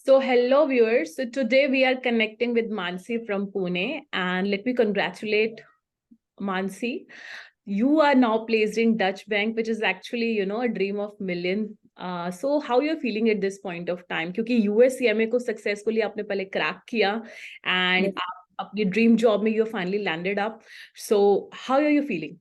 So, hello viewers. So, today we are connecting with Mansi from Pune, and let me congratulate Mansi. You are now placed in Dutch Bank, which is actually, a dream of million. So, how you're feeling at this point of time? क्योंकि US CMA को successfully आपने पहले crack किया, and Yes. आप अपनी dream job में you finally landed up. So, how are you feeling?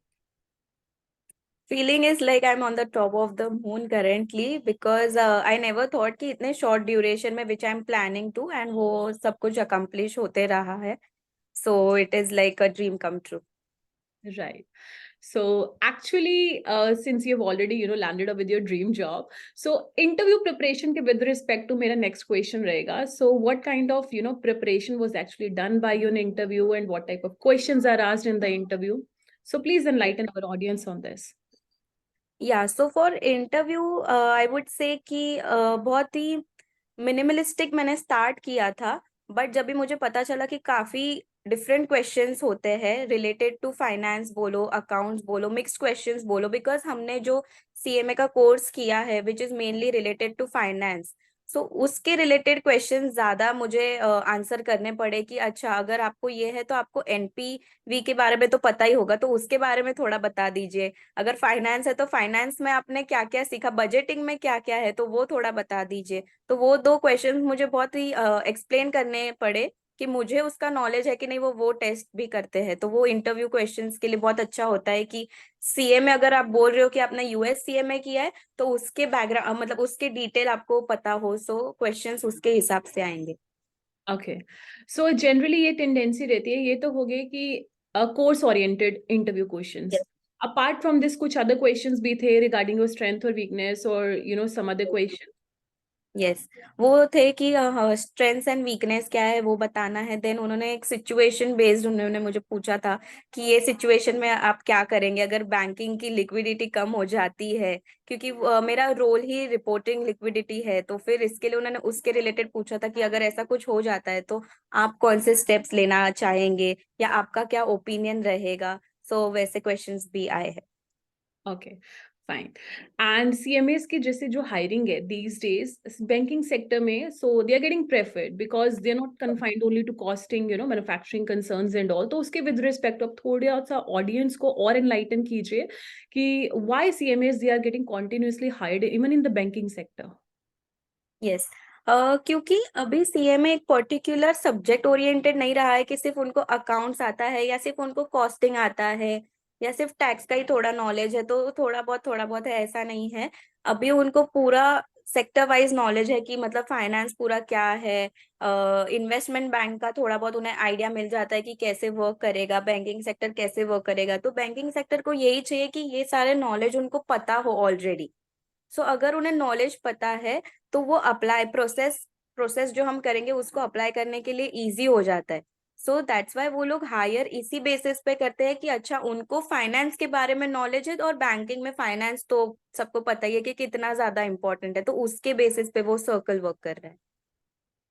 Feeling is like I'm on the top of the moon currently because I never thought कि इतने short duration में which I'm planning to and वो सब कुछ accomplish होते रहा है. So it is like a dream come true. Right. So actually, since you've already, landed up with your dream job, so interview preparation ke with respect to मेरा next question रहेगा. So what kind of, preparation was actually done by you in interview and what type of questions are asked in the interview? So please enlighten our audience on this. Yeah, so for interview I would say कि बहुत ही minimalistic मैंने start किया था, but जब भी मुझे पता चला कि काफी डिफरेंट क्वेश्चंस होते हैं रिलेटेड टू फाइनेंस बोलो, अकाउंट्स बोलो, मिक्स्ड क्वेश्चंस बोलो, बिकॉज हमने जो सीएमए का कोर्स किया है which is mainly related to finance, so उसके रिलेटेड क्वेश्चन ज्यादा मुझे आंसर करने पड़े कि अच्छा अगर आपको ये है तो आपको एनपीवी के बारे में तो पता ही होगा, तो उसके बारे में थोड़ा बता दीजिए। अगर फाइनेंस है तो फाइनेंस में आपने क्या क्या सीखा, बजटिंग में क्या क्या है तो वो थोड़ा बता दीजिए। तो वो दो क्वेश्चन मुझे बहुत ही एक्सप्लेन करने पड़े कि मुझे उसका नॉलेज है कि नहीं, वो टेस्ट भी करते हैं। तो वो इंटरव्यू क्वेश्चंस के लिए बहुत अच्छा होता है कि सीएमए अगर आप बोल रहे हो कि आपने यूएस सीएमए किया है तो उसके बैकग्राउंड मतलब उसके डिटेल आपको पता हो, सो क्वेश्चंस उसके हिसाब से आएंगे। Okay. So generally ये tendency रहती है, ये तो हो गए कि course oriented interview questions. Apart from this, कुछ other questions भी थे regarding your strength or weakness or, some other question? Yes, वो थे कि स्ट्रेंथ्स एंड वीकनेस क्या है वो बताना है। देन उन्होंने एक सिचुएशन बेस्ड उन्होंने मुझे पूछा था कि ये सिचुएशन में आप क्या करेंगे अगर बैंकिंग की लिक्विडिटी कम हो जाती है, क्योंकि मेरा रोल ही रिपोर्टिंग लिक्विडिटी है। तो फिर इसके लिए उन्होंने उसके रिलेटेड पूछा था कि अगर ऐसा कुछ हो जाता है तो आप कौन से स्टेप्स लेना चाहेंगे या आपका क्या ओपिनियन रहेगा। सो वैसे क्वेश्चंस भी आए हैं। Okay, fine. एंड सीएमएस की जैसे जो हायरिंग है दीज डेज बैंकिंग सेक्टर में, so they are getting preferred because they are not confined only to costing, manufacturing concerns and all. तो उसके विद रिस्पेक्ट ऑफ थोड़ा सा ऑडियंस को और एनलाइटन कीजिए कि why CMS they are getting continuously hired even in the banking sector. Yes, क्योंकि अभी सीएमए एक पर्टिकुलर सब्जेक्ट ओरिएंटेड नहीं रहा है कि सिर्फ उनको अकाउंट्स आता है या सिर्फ उनको कॉस्टिंग आता है या सिर्फ टैक्स का ही थोड़ा नॉलेज है, तो थोड़ा बहुत है, ऐसा नहीं है। अभी उनको पूरा सेक्टर वाइज नॉलेज है कि मतलब फाइनेंस पूरा क्या है, इन्वेस्टमेंट बैंक का थोड़ा बहुत उन्हें आइडिया मिल जाता है कि कैसे वर्क करेगा, बैंकिंग सेक्टर कैसे वर्क करेगा। तो बैंकिंग सेक्टर को यही चाहिए कि ये सारे नॉलेज उनको पता हो ऑलरेडी। सो अगर उन्हें नॉलेज पता है तो वो अप्लाई प्रोसेस प्रोसेस जो हम करेंगे उसको अप्लाई करने के लिए इजी हो जाता है। सो दैट्स वाई वो लोग हायर इसी बेसिस पे करते हैं कि अच्छा उनको फाइनेंस के बारे में नॉलेज है, और बैंकिंग में फाइनेंस तो सबको पता ही है कि कितना ज्यादा इंपॉर्टेंट है, तो उसके बेसिस पे वो सर्कल वर्क कर रहा है।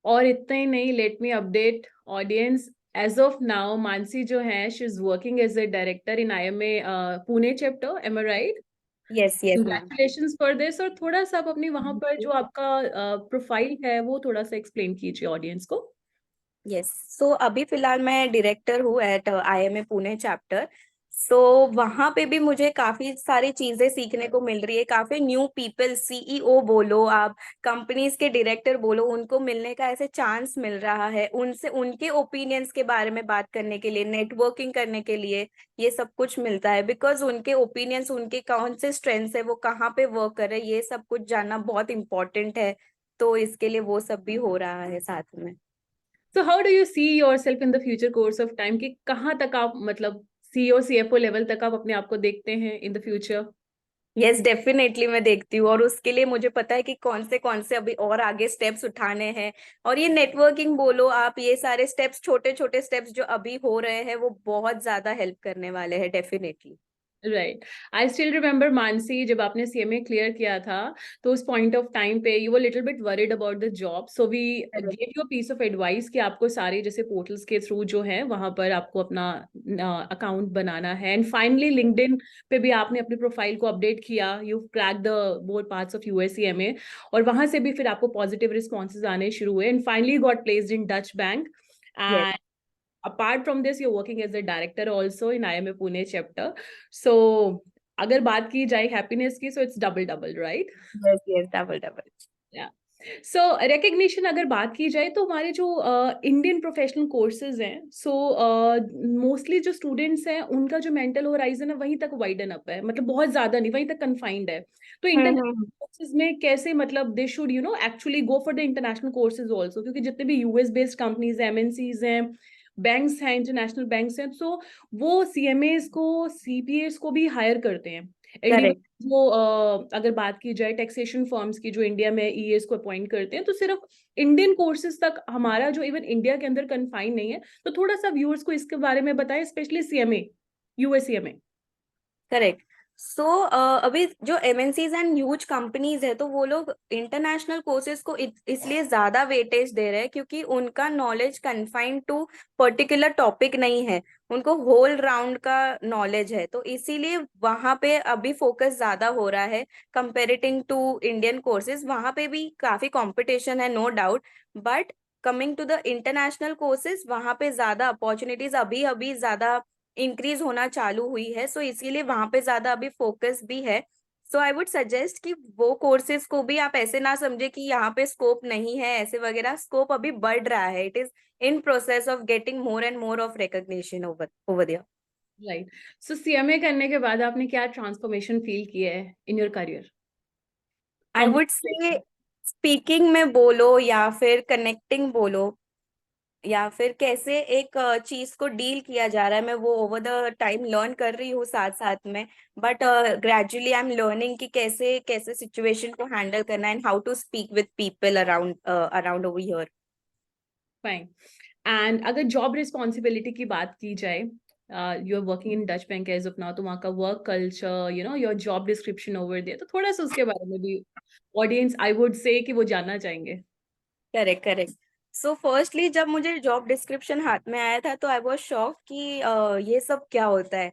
और इतना ही नहीं, let me update audience, as of now Mansi जो है she is working as a director in IMA Pune chapter, am I right? Yes yes ma'am. Congratulations for this. और थोड़ा सा आप अपनी वहां पर जो आपका प्रोफाइल है वो थोड़ा सा एक्सप्लेन कीजिए ऑडियंस को। यस, सो अभी फिलहाल मैं डायरेक्टर हूँ एट आईएमए पुणे चैप्टर। सो वहां पे भी मुझे काफी सारी चीजें सीखने को मिल रही है। काफी न्यू पीपल, सीईओ बोलो आप, कंपनीज के डायरेक्टर बोलो, उनको मिलने का ऐसे चांस मिल रहा है, उनसे उनके ओपिनियंस के बारे में बात करने के लिए, नेटवर्किंग करने के लिए ये सब कुछ मिलता है। बिकॉज उनके ओपिनियंस, उनके कौन से स्ट्रेंथ्स है, वो कहाँ पे वर्क कर रहे हैं, ये सब कुछ जानना बहुत इंपॉर्टेंट है। तो इसके लिए वो सब भी हो रहा है साथ में। So how do you see your self in the future course of time, कि कहाँ तक आप मतलब सीईओ सीएफओ लेवल तक आप अपने आप को देखते हैं in the future? Yes, definitely मैं देखती हूँ, और उसके लिए मुझे पता है कि कौन से अभी और आगे स्टेप्स उठाने हैं। और ये नेटवर्किंग बोलो आप, ये सारे स्टेप्स, छोटे छोटे स्टेप्स जो अभी हो रहे हैं वो बहुत ज्यादा हेल्प करने वाले हैं definitely. Right. I still remember Mansi, जब आपने सीएमए क्लियर किया था तो उस पॉइंट ऑफ टाइम पे you were little bit worried about the job, so we Correct. Give you piece of advice कि आपको सारे जैसे पोर्टल्स के थ्रू जो है वहां पर आपको अपना अकाउंट बनाना है, एंड फाइनली लिंक्डइन पे भी आपने अपनी प्रोफाइल को अपडेट किया, you crack the both parts of USCMA, और वहां से भी फिर आपको पॉजिटिव रिस्पॉन्सेज आने शुरू हुए, and finally got placed in Dutch bank. Yes, Apart from this, you're working as a director also in IMA Pune chapter. So अगर बात की जाए हैप्पीनेस की, so it's double double, right? yes, yes, double, double. Yeah. So recognition अगर बात की जाए तो हमारे जो इंडियन प्रोफेशनल कोर्सेज हैं, सो मोस्टली जो स्टूडेंट्स हैं उनका जो मेंटल होराइजन है वहीं तक वाइडन अप है, मतलब बहुत ज्यादा नहीं, वहीं तक कन्फाइंड है। तो हम्म। इंटरनेशनल कोर्सेज में कैसे, मतलब they should actually go for the international courses also, क्योंकि जितने भी यूएस बेस्ड कंपनीज, एमएनसीज हैं, बैंक्स हैं, इंटरनेशनल बैंक्स हैं, सो वो सीएमएस को, सीपीएस को भी हायर करते हैं। Individual Correct. जो अगर बात की जाए टैक्सेशन फर्म्स की जो इंडिया में ईएस को अपॉइंट करते हैं, तो सिर्फ इंडियन कोर्सेज तक हमारा जो इवन इंडिया के अंदर कन्फाइन नहीं है। तो थोड़ा सा व्यूअर्स को इसके बारे में बताएं, स्पेशली सीएमए, यूएससीएमए। करेक्ट। सो अभी जो एमएनसीज एंड ह्यूज कंपनीज है तो वो लोग इंटरनेशनल कोर्सेज को इसलिए ज्यादा वेटेज दे रहे हैं क्योंकि उनका knowledge confined to particular topic नहीं है, उनको होल राउंड का नॉलेज है, तो इसीलिए वहां पे अभी फोकस ज्यादा हो रहा है कंपेरेटिंग टू इंडियन कोर्सेज। वहां पे भी काफी कंपटीशन है, no doubt, but coming to the international courses वहां पे ज्यादा अपॉर्चुनिटीज अभी अभी ज्यादा इंक्रीज होना चालू हुई है, सो इसीलिए वहां पे ज्यादा अभी फोकस भी है। सो आई वुड सजेस्ट कि वो कोर्सेज को भी आप ऐसे ना समझे कि यहाँ पे स्कोप नहीं है ऐसे वगैरह, स्कोप अभी बढ़ रहा है, it is in process of getting more and more of recognition over over there. Right. So CMA करने के बाद आपने क्या ट्रांसफॉर्मेशन फील किया है in your career? I would say speaking में बोलो या फिर कनेक्टिंग बोलो या फिर कैसे एक चीज को डील किया जा रहा है, मैं वो ओवर द टाइम लर्न कर रही हूँ साथ साथ में, but gradually I am learning कि कैसे कैसे सिचुएशन को हैंडल करना है and how to speak with people around around over here. Fine. And अगर जॉब रिस्पॉन्सिबिलिटी की बात की जाए, you are working in Dutch bank as of now, तो वहाँ का work culture, your job description over there, तो थोड़ा सा उसके बारे में भी ऑडियंस आई वुड से कि वो जानना चाहेंगे। Correct, correct. सो फर्स्टली जब मुझे जॉब डिस्क्रिप्शन हाथ में आया था तो आई वाज शॉक कि ये सब क्या होता है,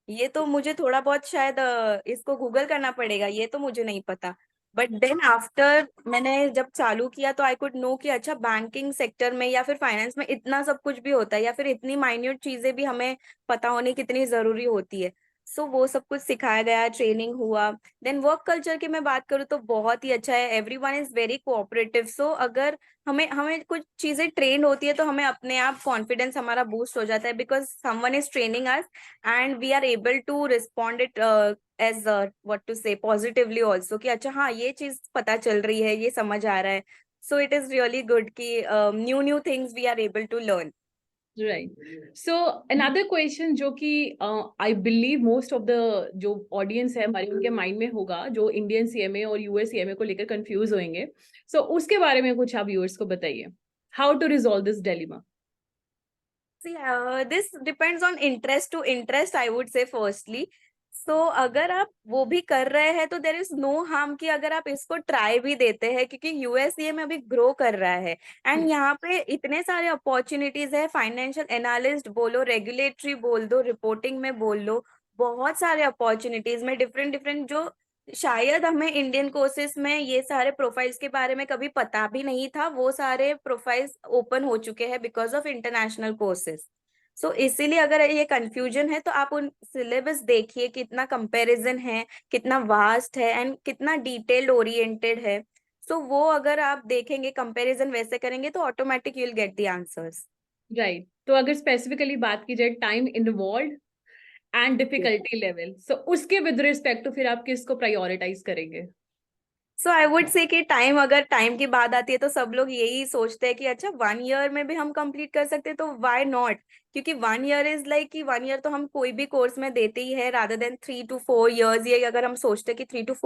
ये तो मुझे थोड़ा बहुत शायद इसको गूगल करना पड़ेगा, ये तो मुझे नहीं पता। बट देन आफ्टर मैंने जब चालू किया तो आई कुड नो कि अच्छा बैंकिंग सेक्टर में या फिर फाइनेंस में इतना सब कुछ भी होता है या फिर इतनी माइन्यूट चीजें भी हमें पता होनी कितनी जरूरी होती है। सो वो सब कुछ सिखाया गया, ट्रेनिंग हुआ। देन वर्क कल्चर की मैं बात करूँ तो बहुत ही अच्छा है, एवरीवन इज वेरी कोऑपरेटिव। सो अगर हमें हमें कुछ चीजें ट्रेन होती है तो हमें अपने आप कॉन्फिडेंस हमारा बूस्ट हो जाता है because someone is training us and we are able to respond it as what to say positively also कि अच्छा हाँ ये चीज पता चल रही है, ये समझ आ रहा है। So it is really good कि new new things we are able to learn. Right. So another question जो कि I believe most of the जो ऑडियंस है हमारे, उनके माइंड में होगा, जो इंडियन सीएमए और यूएस सीएमए को लेकर कंफ्यूज होंगे, सो उसके बारे में कुछ आप व्यूअर्स को बताइए, how to resolve this dilemma. See, this depends on interest to interest, I would say firstly. So अगर आप वो भी कर रहे हैं तो देर इज नो हार्म कि अगर आप इसको ट्राई भी देते हैं क्योंकि यूएसए में अभी ग्रो कर रहा है एंड यहाँ पे इतने सारे अपॉर्चुनिटीज है, फाइनेंशियल एनालिस्ट बोलो, रेगुलेटरी बोल दो, रिपोर्टिंग में बोल लो, बहुत सारे अपॉर्चुनिटीज में डिफरेंट डिफरेंट जो शायद हमें इंडियन कोर्सेज में ये सारे प्रोफाइल्स के बारे में कभी पता भी नहीं था, वो सारे प्रोफाइल्स ओपन हो चुके हैं बिकॉज ऑफ इंटरनेशनल कोर्सेज। सो इसीलिए अगर ये कंफ्यूजन है तो आप उन सिलेबस देखिए, कितना कंपैरिजन है, कितना वास्ट है एंड कितना डिटेल्ड ओरिएंटेड है। सो वो अगर आप देखेंगे, कंपैरिजन वैसे करेंगे तो automatic you will get the answers. Right. तो अगर स्पेसिफिकली बात की जाए time involve and difficulty level, so उसके विद रिस्पेक्ट तो फिर आप किसको प्रायोरिटाइज करेंगे? सो आई वुड से कि टाइम, अगर टाइम की बात आती है तो सब लोग यही सोचते हैं कि अच्छा 1 ईयर में भी हम कंप्लीट कर सकते हैं तो व्हाई नॉट, क्योंकि 1 ईयर इज लाइक कि 1 ईयर तो हम कोई भी कोर्स में देते ही है रादर देन 3 to 4 years। ये अगर हम सोचते हैं कि 3 to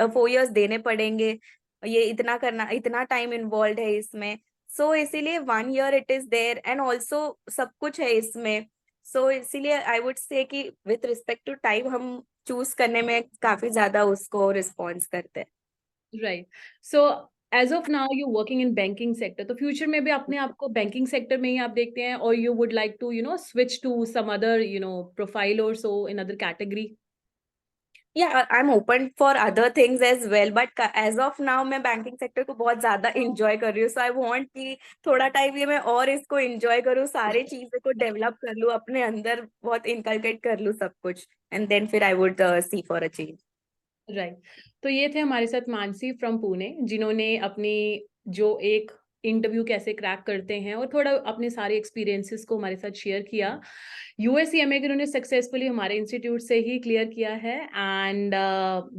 4 years देने पड़ेंगे, ये इतना करना, इतना टाइम इन्वॉल्व है इसमें, सो इसीलिए 1 year it is there and also सब कुछ है इसमें। सो इसीलिए आई वुड से कि विथ रिस्पेक्ट टू टाइम हम चूज करने में काफी ज्यादा उसको रिस्पॉन्स करते हैं। Right. So as of now you working in banking sector, तो फ्यूचर में भी अपने आप को बैंकिंग सेक्टर में ही आप देखते हैं, और you would like to switch to some other profile और so in other category? Yeah, I'm open for other things as well, but as of now मैं बैंकिंग सेक्टर को बहुत ज्यादा enjoy कर रही हूँ, so I want कि थोड़ा टाइम ये मैं और इसको enjoy करूँ, सारी चीजें को डेवलप कर लूँ अपने अंदर, बहुत इनकलकेट कर लूँ सब कुछ, and then फिर I would see for a change। Right. तो ये थे हमारे साथ मानसी फ्रॉम पुणे, जिन्होंने अपनी जो एक इंटरव्यू कैसे क्रैक करते हैं और थोड़ा अपने सारे एक्सपीरियंसेस को हमारे साथ शेयर किया। यूएससीएमए उन्होंने सक्सेसफुली हमारे इंस्टीट्यूट से ही क्लियर किया है, and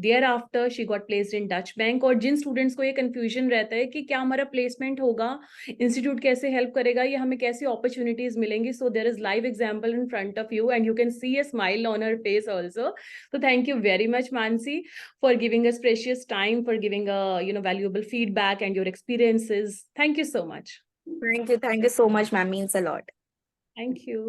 thereafter she got placed in Dutch bank. और जिन स्टूडेंट्स को ये कंफ्यूजन रहता है कि क्या हमारा प्लेसमेंट होगा, इंस्टीट्यूट कैसे हेल्प करेगा, या हमें कैसी अपॉर्चुनिटीज मिलेंगी, so there is live example in front of you and you can see a smile on her face also. तो thank you very much Mansi for giving us precious time, for giving valuable feedback and your experiences. Thank you so much. Thank you so much, ma'am, means a lot। Thank you.